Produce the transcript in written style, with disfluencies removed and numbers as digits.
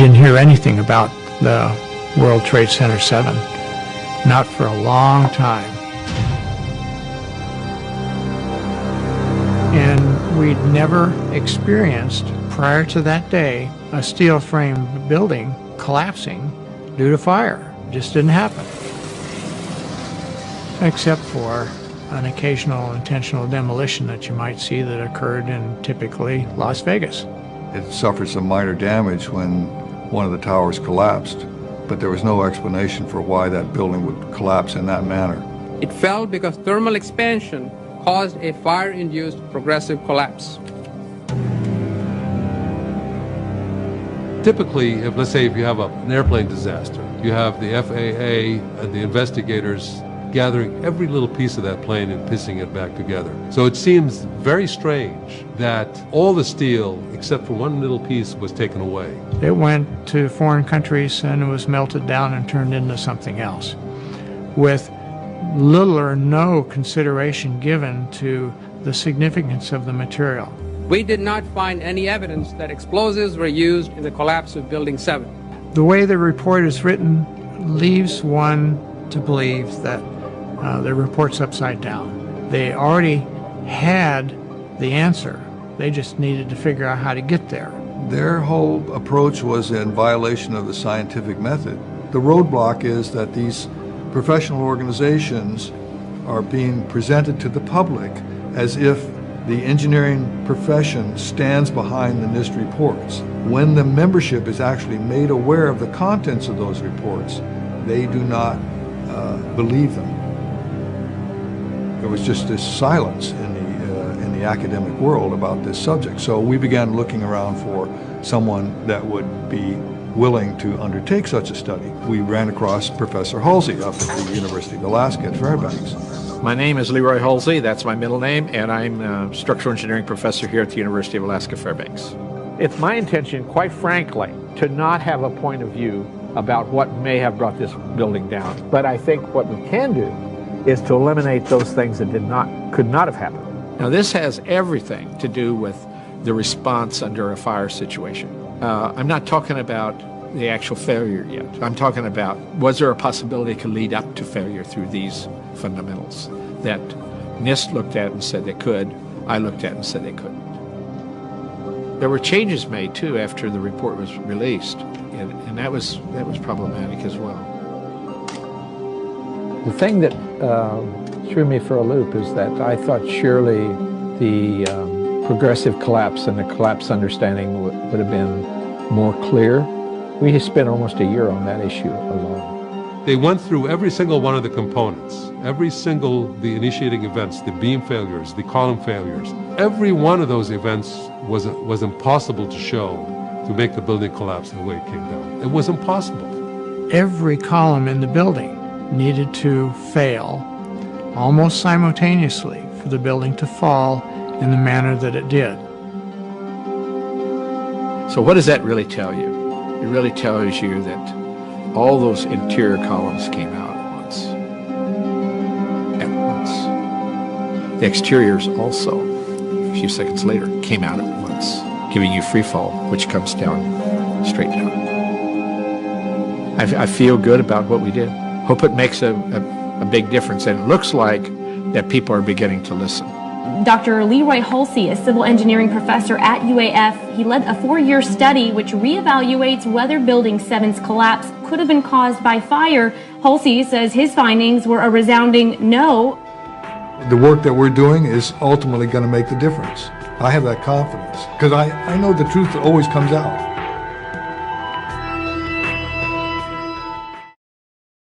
didn't hear anything about the World Trade Center 7, not for a long time. And we'd never experienced, prior to that day, a steel frame building collapsing due to fire. It just didn't happen. Except for an occasional intentional demolition that you might see that occurred in typically Las Vegas. It suffered some minor damage when one of the towers collapsed, but there was no explanation for why that building would collapse in that manner. It fell because thermal expansion caused a fire-induced progressive collapse. Typically, let's say if you have an airplane disaster, you have the FAA and the investigators gathering every little piece of that plane and piecing it back together. So it seems very strange that all the steel, except for one little piece, was taken away. It went to foreign countries and it was melted down and turned into something else, with little or no consideration given to the significance of the material. We did not find any evidence that explosives were used in the collapse of Building 7. The way the report is written leaves one to believe that the report's upside down. They already had the answer. They just needed to figure out how to get there. Their whole approach was in violation of the scientific method. The roadblock is that these professional organizations are being presented to the public as if the engineering profession stands behind the NIST reports. When the membership is actually made aware of the contents of those reports, they do not believe them. There was just this silence in the academic world about this subject. So we began looking around for someone that would be willing to undertake such a study. We ran across Professor Halsey up at the University of Alaska at Fairbanks. My name is Leroy Halsey, that's my middle name, and I'm a structural engineering professor here at the University of Alaska Fairbanks. It's my intention, quite frankly, to not have a point of view about what may have brought this building down. But I think what we can do is to eliminate those things that could not have happened. Now this has everything to do with the response under a fire situation. I'm not talking about the actual failure yet. I'm talking about, was there a possibility it could lead up to failure through these fundamentals that NIST looked at and said they could, I looked at and said they couldn't. There were changes made too after the report was released, and that was problematic as well. The thing that threw me for a loop is that I thought surely the progressive collapse and the collapse understanding would have been more clear. We spent almost a year on that issue alone. They went through every single one of the components, the initiating events, the beam failures, the column failures. Every one of those events was impossible to show to make the building collapse the way it came down. It was impossible. Every column in the building needed to fail almost simultaneously for the building to fall in the manner that it did. So what does that really tell you? It really tells you that all those interior columns came out at once. At once. The exteriors also, a few seconds later, came out at once, giving you free fall, which comes down, straight down. I feel good about what we did. Hope it makes a big difference, and it looks like that people are beginning to listen. Dr. Leroy Halsey, a civil engineering professor at UAF, he led a 4-year study which reevaluates whether Building 7's collapse could have been caused by fire. Halsey says his findings were a resounding no. The work that we're doing is ultimately going to make the difference. I have that confidence because I know the truth always comes out.